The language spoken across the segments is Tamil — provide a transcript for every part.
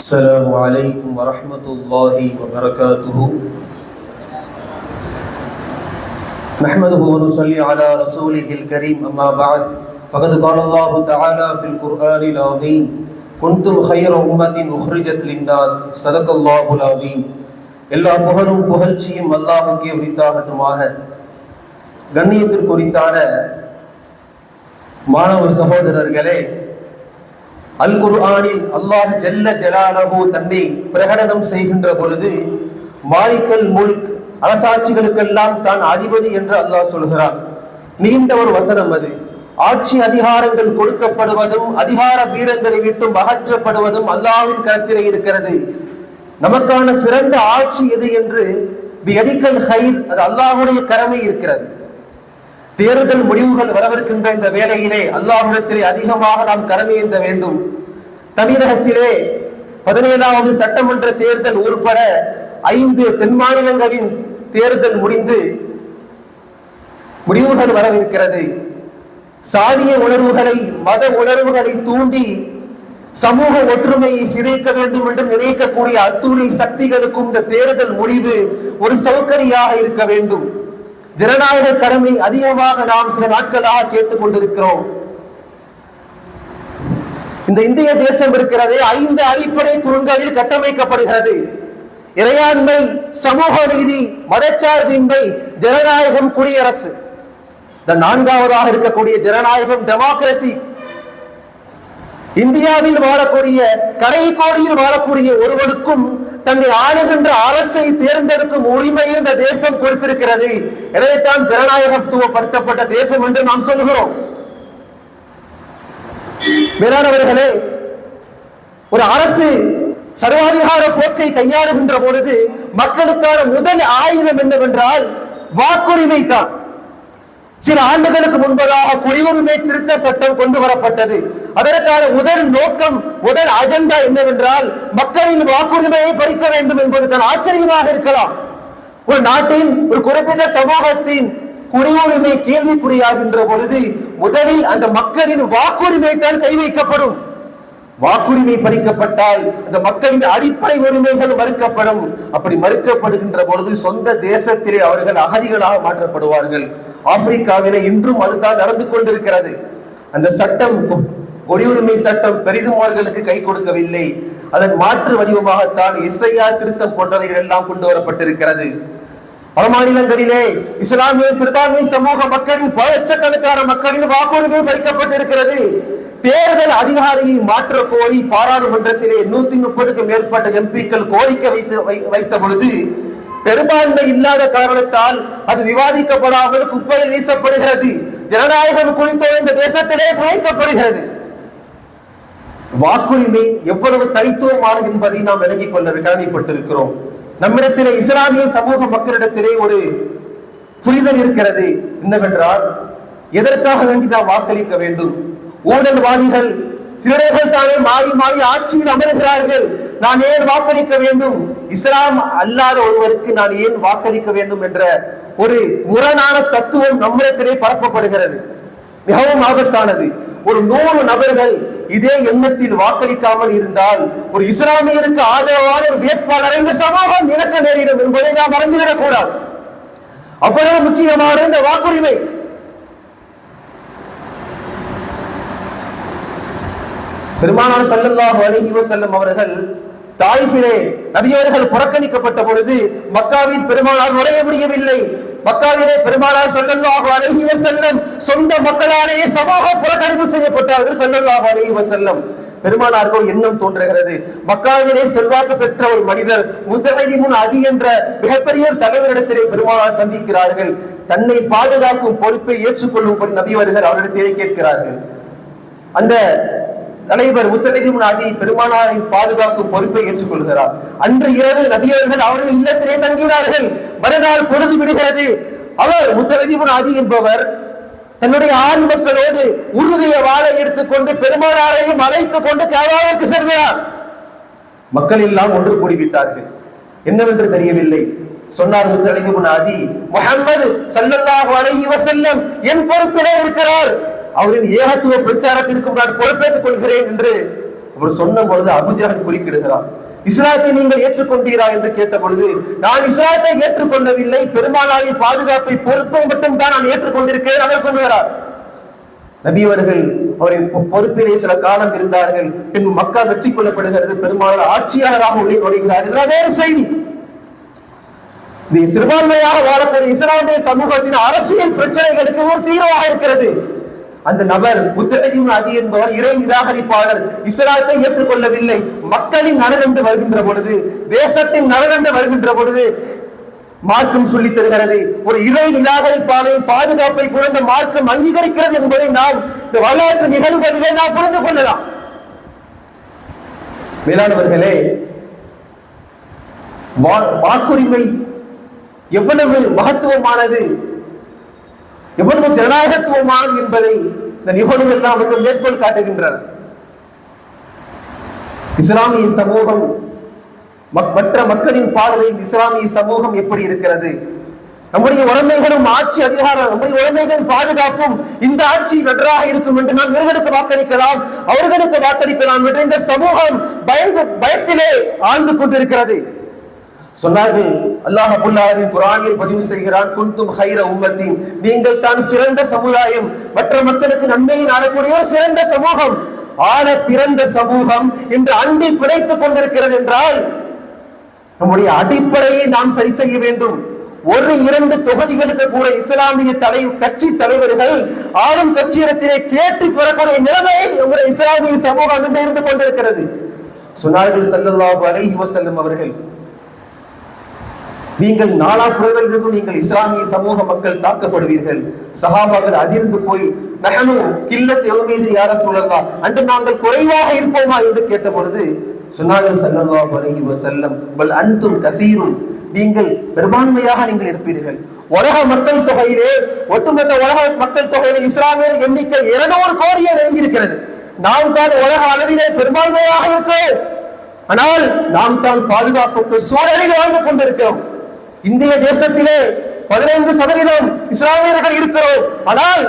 السلام عليكم ورحمة الله وبركاته. نحمده ونصلي على رسوله الكريم أما بعد فقد قال الله تعالى في القرآن العظيم كنتم خير أمة أخرجت للناس صدق الله العظيم. எல்லா புகழும் புகழ்ச்சியும் அல்லாஹ்வுக்கே உரித்தாகட்டுமாக. கண்ணியத்திற்குரித்தான மாணவ சகோதரர்களே, அல் குர்ஆனில் அல்லாஹ் ஜல்ல ஜலாலஹு தன்னை பிரகடனம் செய்கின்ற பொழுது மாலிகல் முல்க், அரசாட்சிகளுக்கெல்லாம் தான் அதிபதி என்று அல்லாஹ் சொல்கிறான். நீண்ட ஒரு வசனம் அது. ஆட்சி அதிகாரங்கள் கொடுக்கப்படுவதும் அதிகார பீடங்களை விட்டும் அகற்றப்படுவதும் அல்லாஹ்வின் கரத்திலே இருக்கிறது. நமக்கான சிறந்த ஆட்சி எது என்று பியதிகல் கைர், அது அல்லாஹ்வுடைய கடமை இருக்கிறது. தேர்தல் முடிவுகள் வரவிருக்கின்ற இந்த வேளையிலே அல்லாஹ்விடத்திலே அதிகமாக நாம் கடமையேற்ற வேண்டும். தமிழகத்திலே 17வது சட்டமன்ற தேர்தல் உட்பட 5 தென் மாநிலங்களின் தேர்தல் முடிந்து முடிவுகள் வரவிருக்கிறது. சாதிய உணர்வுகளை, மத உணர்வுகளை தூண்டி சமூக ஒற்றுமையை சிதைக்க வேண்டும் என்று நினைக்கக்கூடிய அத்துணை சக்திகளுக்கும் இந்த தேர்தல் முடிவு ஒரு சவுக்கடியாக இருக்க வேண்டும். ஜனநாயக கடமை அதிகமாக நாம் சில நாட்களாக கேட்டுக் கொண்டிருக்கிறோம். இந்த இந்திய தேசம் இருக்கிறதே 5 அடிப்படை தூண்களில் கட்டமைக்கப்படுகிறது. இறையாண்மை, சமூக நீதி, மதச்சார்பின்மை, ஜனநாயகம், குடியரசு. இந்த 4வதாக இருக்கக்கூடிய ஜனநாயகம், டெமோக்ரசி. இந்தியாவில் வாழக்கூடிய, கடைக்கோடியில் வாழக்கூடிய ஒருவனுக்கும் தன்னை ஆளுகின்ற அரசை தேர்ந்தெடுக்கும் உரிமையை இந்த தேசம் கொடுத்திருக்கிறது. எனவே தான் ஜனநாயகத்துவப்படுத்தப்பட்ட தேசம் என்று நாம் சொல்கிறோம். மேலானவர்களே, ஒரு அரசு சர்வாதிகார போக்கை கையாளுகின்ற பொழுது மக்களுக்கான முதல் ஆயுதம் என்னவென்றால் வாக்குரிமை தான். சில ஆண்டுகளுக்கு முன்பதாக குடியுரிமை திருத்த சட்டம் கொண்டு வரப்பட்டது. அதற்கான முதல் நோக்கம், முதல் அஜெண்டா என்னவென்றால் மக்களின் வாக்குரிமையை பறிக்க வேண்டும் என்பது தான். ஆச்சரியமாக இருக்கலாம், ஒரு நாட்டின் ஒரு குறிப்பிட்ட சமூகத்தின் குடியுரிமை கேள்விக்குறியாகின்ற பொழுது முதலில் அந்த மக்களின் வாக்குரிமை தான் கை வைக்கப்படும். வாக்குரிமை பறிக்கப்பட்டால் அந்த மக்களின் அடிப்படை உரிமைகள் மறுக்கப்படும். அப்படி மறுக்கப்படுகின்ற பொழுது சொந்த தேசத்திலே அவர்கள் அகதிகளாக மாற்றப்படுவார்கள். ஆப்பிரிக்காவிலே இன்றும் அதுதான் நடந்து கொண்டிருக்கிறது. அந்த சட்டம், குடியுரிமை சட்டம் பெரிதும் அவர்களுக்கு கை கொடுக்கவில்லை. அதன் மாற்று வடிவமாகத்தான் எஸ்ஐஆர் திருத்தம் போன்றவைகள் எல்லாம் கொண்டு வரப்பட்டிருக்கிறது. பல மாநிலங்களிலே இஸ்லாமிய சிறுபான்மை சமூக மக்களின் பல லட்சக்கணக்கான மக்களின் வாக்குரிமை பறிக்கப்பட்டிருக்கிறது. தேர்தல் அதிகாரியை மாற்ற கோரி பாராளுமன்றத்திலே 130க்கும் மேற்பட்ட எம்பிக்கள் கோரிக்கை வைத்த பொழுது பெரும்பான்மை இல்லாத காரணத்தால் அது விவாதிக்கப்படாமல் குப்பையில் வீசப்படுகிறது. ஜனநாயகம் குறித்த இந்த தேசத்திலே புகைக்கப்படுகிறது. வாக்குரிமை எவ்வளவு தனித்துவமானது என்பதை நாம் விளங்கிக் கொள்ள கடமைப்பட்டிருக்கிறோம். நம்மிடத்திலே, இஸ்லாமிய சமூக மக்களிடத்திலே ஒரு புரிதல் இருக்கிறது. என்னவென்றால், எதற்காக வேண்டி நாம் வாக்களிக்க வேண்டும்? ஊழல்வாதிகள், திருடர்கள் தானே மாறி மாறி ஆட்சியில் அமர்கிறார்கள். நான் ஏன் வாக்களிக்க வேண்டும்? இஸ்லாம் அல்லாத ஒருவருக்கு நான் ஏன் வாக்களிக்க வேண்டும் என்ற ஒரு முரணான தத்துவம் நம்மிடத்திலே பரப்பப்படுகிறது. மிகவும் ஆபத்தானது. ஒரு 100 நபர்கள் இதே எண்ணத்தில் வாக்களிக்காமல் இருந்தால் ஒரு இஸ்லாமியருக்கு ஆதரவான ஒரு வேட்பாளரை இந்த சமூகம் இழக்க நேரிடும் என்பதை நாம் மறந்துவிடக் கூடாது. அவ்வளவு முக்கியமான இந்த வாக்குரிமை. பெருமானார் ஸல்லல்லாஹு அலைஹி வஸல்லம் அவர்கள் தாயிஃபிலே நபியவர்கள் புறக்கணிக்கப்பட்ட பொழுது மக்காவில் பெருமானார் நுழைய முடியவில்லை. மக்காவிலே பெருமானார் ஸல்லல்லாஹு அலைஹி வஸல்லம் சொந்த மக்களாலேயே சமூக புறக்கணிப்பு செய்யப்பட்டார்கள். ஸல்லல்லாஹு அலைஹி வஸல்லம் பெருமானாருக்கு ஒரு எண்ணம் தோன்றுகிறது. மக்காவிலே செல்வாக்கு பெற்ற ஒரு மனிதர் முத்தஹிமுன் அதி என்ற மிகப்பெரிய தலைவரிடத்திலே பெருமானார் சந்திக்கிறார்கள். தன்னை பாதுகாக்கும் பொறுப்பை ஏற்றுக்கொள்ளும்படி நபியவர்கள் அவரிடத்திலே கேட்கிறார்கள். அந்த தலைவர் முத்தஹிமுன் அதி பெருமானாரின் பாதுகாக்கும் பொறுப்பை ஏற்றுக்கொள்கிறார். அன்று இரவு நபியவர்கள் அவர்கள் இல்லத்திலே தங்கினார்கள். மறுநாள் பொழுது விடுகிறது. அவர் முத்தஹிமுன் அதி என்பவர் தன்னுடைய ஆண் மக்களோடு உருகிய வாளை எடுத்துக்கொண்டு பெருமானாரையும் அழைத்துக் கொண்டு காபாவுக்கு செல்கிறார். மக்கள் எல்லாம் ஒன்று கூடிவிட்டார்கள். என்னவென்று தெரியவில்லை. சொன்னார் முத்தஹிமுன் அதி, முஹம்மது ஸல்லல்லாஹு அலைஹி வஸல்லம் என் பொறுப்பிலே இருக்கிறார். அவரின் ஏகத்துவ பிரச்சாரத்திற்கு நான் பொறுப்பேற்றுக் கொள்கிறேன் என்று அவர் சொன்ன பொழுது அபூஜஹல் குறுக்கிடுகிறார். இஸ்லாத்தை நீங்கள் ஏற்றுக்கொண்டீரா என்று கேட்ட பொழுது, நான் இஸ்லாத்தை ஏற்றுக்கொள்ளவில்லை, பெருமானாரின் பாதுகாப்பை பொறுப்பை மட்டும் தான் நான் ஏற்றுக்கொண்டிருக்கிறேன் அவர் சொல்கிறார். நபி அவர்கள் அவரின் பொறுப்பிலே சில காலம் இருந்தார்கள். பின் மக்கா வெற்றி கொள்ளப்படுகிறது, பெருமானார் ஆட்சியாளராக உள்ளே நுழைகிறார். இதெல்லாம் வேறு செய்தி. சிறுபான்மையாக வாழக்கூடிய இஸ்லாமிய சமூகத்தின் அரசியல் பிரச்சனைகளுக்கு ஒரு தீர்வாக இருக்கிறது. அந்த நபர் முத்தஹிம் அதி என்பவர் இறை நிராகரிப்பாளர், இஸ்லாத்தை ஏற்றுக்கொள்ளவில்லை. மக்களின் நலனென்று வருகின்ற பொழுது, தேசத்தின் நலனென்று வருகின்ற பொழுது மார்க்கம் சொல்லித் தருகிறது. ஒரு இறை நிராகரிப்பாளரின் பாதுகாப்பை குறைந்த மார்க்கம் அங்கீகரிக்கிறது என்பதை நாம் இந்த வரலாற்று நிகழ்வுகளிலே நாம் புரிந்து கொள்ளலாம். மேலானவர்களே, வாக்குரிமை எவ்வளவு மகத்துவமானது, எவ்வளவு ஜனநாயகத்துவமானது என்பதை இந்த நிகழ்வுகள் எல்லாம் நமக்கு மேற்கோள் காட்டுகின்றன. இஸ்லாமிய சமூகம் மற்ற மக்களின் பார்வையில் இஸ்லாமிய சமூகம் எப்படி இருக்கிறது? நம்முடைய உடைமைகளும் ஆட்சி அதிகாரம், நம்முடைய உடைமைகளின் பாதுகாப்பும் இந்த ஆட்சி நன்றாக இருக்கும் என்று நாம் இவர்களுக்கு வாக்களிக்கலாம், அவர்களுக்கு வாக்களிக்கலாம் என்று இந்த சமூகம் பயத்திலே ஆழ்ந்து கொண்டிருக்கிறது. சொன்னார்கள், அல்லாஹ் ரப்பல் ஆலமீன் குர்ஆனில் பதிவு செய்கிறான், குன்தும் ஹைர உம்மத்தின், நீங்கள் தான் சிறந்த சமுதாயம், மற்ற மக்களுக்கு நன்மையை நாடக்கூடிய ஒரு சிறந்த சமூகம். ஆன பிறந்த சமூகம் இன்று அண்டி பிழைத்துக் கொண்டிருக்கிறது என்றால் நம்முடைய அடிப்படையை நாம் சரி செய்ய வேண்டும். ஒரு 2 தொகுதிகளுக்கு கூட இஸ்லாமிய கட்சி தலைவர்கள் ஆளும் கட்சியிடத்திலே கேட்டு பெறக்கூடிய நிலைமையில் நம்முடைய இஸ்லாமிய சமூகம் என்று இருந்து கொண்டிருக்கிறது. சொன்னார்கள் ஸல்லல்லாஹு அலைஹி வஸல்லம் அவர்கள், நீங்கள் நாலாபுறங்களிலிருந்தும் நீங்கள் இஸ்லாமிய சமூக மக்கள் தாக்கப்படுவீர்கள். சஹாபாக்கள் அதிர்ந்து போய், நஹனு கில்லத் யௌமீதி யா ரசூலல்லாஹ், அன்று நாங்கள் குறைவாக இருப்போமா என்று கேட்ட பொழுது சொன்னார்கள் ஸல்லல்லாஹு அலைஹி வஸல்லம், பல் அன்தும் கஸீருன், நீங்கள் பெரும்பான்மையாக நீங்கள் இருப்பீர்கள். உலக மக்கள் தொகையிலே, ஒட்டுமொத்த உலக மக்கள் தொகையிலே இஸ்லாமியர் எண்ணிக்கை 200 கோடியை நெருங்கியிருக்கிறது. நாம் தான் உலக அளவிலே பெரும்பான்மையாக இருக்கிறோம். ஆனால் நாம் தான் பாதுகாப்புக்கு சூழலில் வாழ்ந்து கொண்டிருக்கிறோம். இந்திய தேசத்திலே 15% இஸ்லாமியர்கள் இருக்கிறோம். ஆனால்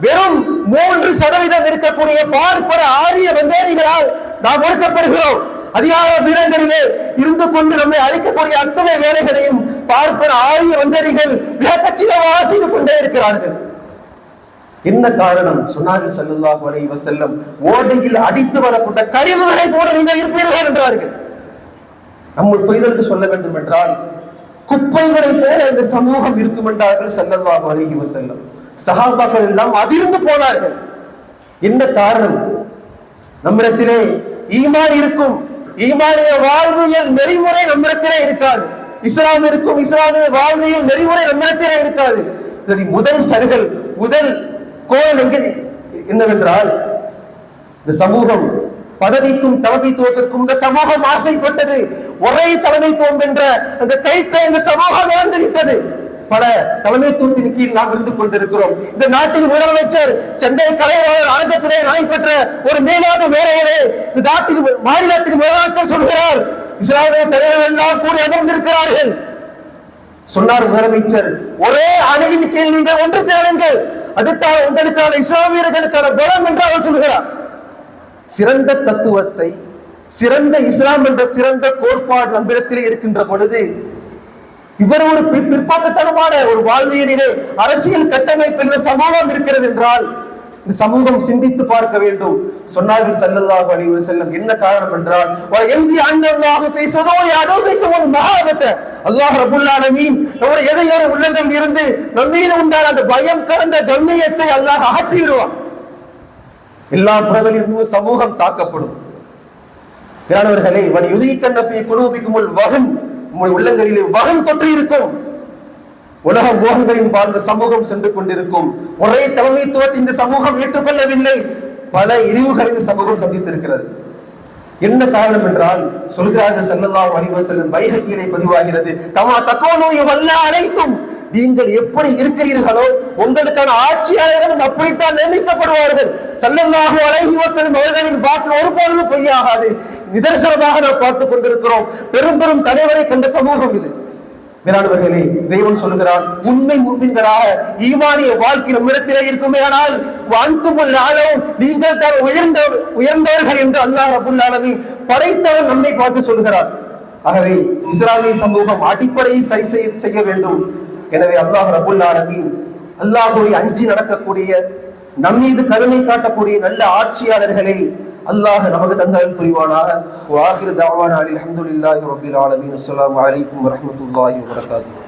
வெறும் 3% இருக்கக்கூடிய பார்ப்பன ஆரிய வந்தேரிகளால் நாம் ஒடுக்கப்படுகிறோம். அதிகார பீடங்களிலே இருந்து கொண்டு நம்மை அழிக்கக்கூடிய அத்தனை வேலைகளையும் பார்ப்பன ஆரிய வந்தேரிகள் மிக கச்சிதமாக செய்து கொண்டே இருக்கிறார்கள். என்ன காரணம்? சொன்னார்கள் ஸல்லல்லாஹு அலைஹி வஸல்லம், ஓடையில் அடித்து வரப்பட்ட கழிவுகளை போல நீங்கள் இருப்பீர்கள் என்றார்கள். நம்ம புரிதலுக்கு சொல்ல வேண்டும் என்றால், குப்பைகளை போல இந்த சமூகம் இருக்கும் என்றார்கள் ஸல்லல்லாஹு அலைஹி வஸல்லம். சஹாபாக்கள் எல்லாம் அதிர்ந்து போனார்கள். என்ன காரணம்? நம்மிடத்திலே ஈமான் இருக்கும், ஈமானிய வாழ்வியல் நெறிமுறை நம்மிடத்திலே இருக்காது. இஸ்லாம் இருக்கும், இஸ்லாமிய வாழ்வியல் நெறிமுறை நம்மிடத்திலே இருக்காது. முதல் சருகல், முதல் கோல் என்னவென்றால், இந்த சமூகம் பதவிக்கும் தலைமைத்துவத்திற்கும் இந்த சமூகம் ஆசைப்பட்டது. ஒரே தலைமைத்துவம் என்ற அந்த கைத்தை இந்த சமூகம் இழந்து விட்டது. பல தலைமைத்துவத்தின் கீழ் நாம் இருந்து கொண்டிருக்கிறோம். இந்த நாட்டின் முதலமைச்சர் சென்னை கலைவாணர் அரங்கத்திலே நடைபெற்ற ஒரு மேலான வேலையிலே இந்த நாட்டின் மாநிலத்தின் முதலமைச்சர் சொல்கிறார், இஸ்லாமிய தலைவர்கள் எல்லாம் கூடி அமர்ந்திருக்கிறார்கள். சொன்னார் முதலமைச்சர், ஒரே அணியின் கீழ் நீங்கள் ஒன்று தேடுங்கள், அதுதான் உங்களுக்கான இஸ்லாமியர்களுக்கான பலம் என்று அவர் சொல்கிறார். சிறந்த தத்துவத்தை, சிறந்த இஸ்லாம் என்ற சிறந்த கோட்பாடு நம்மிடத்திலே இருக்கின்ற பொழுது இவர் ஒரு பிற்போக்குத்தனமான ஒரு வாழ்வியலிலே அரசியல் கட்டமைப்பில் இந்த சமூகம் இருக்கிறது என்றால் இந்த சமூகம் சிந்தித்து பார்க்க வேண்டும். சொன்னார்கள் ஸல்லல்லாஹு அலைஹி வஸல்லம், என்ன காரணம் என்றால், அல்லாஹ் ரப்பல் ஆலமீன் நம்முடைய எதையோ உள்ளங்களில் இருந்து நம் மீது உண்டான அந்த பயம் கலந்த கண்ணியத்தை அல்லாஹ் அகற்றி விடுவான். எல்லா புறங்களிலும் சமூகம் தாக்கப்படும். யானவர்களே, உள்ளங்களிலே வகம் தொற்று இருக்கும். உலக மோகங்களின் பார்ந்த சமூகம் சென்று கொண்டிருக்கும். ஒரே தலைமைத்துவத்தை இந்த சமூகம் ஏற்றுக்கொள்ளவில்லை. பல இழிவுகளை இந்த சமூகம் சந்தித்திருக்கிறது. என்ன காரணம் என்றால், சொல்கிறார்கள் ஸல்லல்லாஹு அலைஹி வஸல்லம், பைஹக்கியிலே பதிவாகிறது, தமா தகூனு யுவல்லா அலைக்கும், நீங்கள் எப்படி இருக்கிறீர்களோ உங்களுக்கான ஆட்சியாளர்களும் அப்படித்தான் நியமிக்கப்படுவார்கள். ஸல்லல்லாஹு அலைஹி வஸல்லம் அவர்களின் வாக்கு ஒருபொழுதும் பொய்யாகாது. நிதர்சனமாக நாம் பார்த்துக் கொண்டிருக்கிறோம். பெரும் பெரும் தலைவரை கண்ட சமூகம் இது. மேலானவர்களே, இறைவன் சொல்லுகிறான், உண்மை முஃமின்களாக ஈமானிய வாழ்க்கை நம்மிடத்திலே இருக்குமே ஆனால் வான்துமுல் ஆலவும், நீங்கள் தான் உயர்ந்தவர்கள் என்று அல்லாஹ் ரப்பல் ஆலமீன் படைத்தவன் நம்மை பார்த்து சொல்கிறான். ஆகவே இஸ்லாமிய சமூகம் அடிப்படையை சரி செய்ய வேண்டும். எனவே அல்லாஹ் ரப்பல் ஆலமீன் அல்லாஹ்வை அஞ்சி நடக்கக்கூடிய, நம்மீது கருணை காட்டக்கூடிய நல்ல ஆட்சியாளர்களை அல்லாஹ் நமக்கு தந்தல் புரிவானாக. வஆகிரு தஅவானா அல்ஹம்துலில்லாஹி ரப்பில் ஆலமீன். அஸ்ஸலாமு அலைக்கும் வரஹ்மத்துல்லாஹி வபரகாத்துஹு.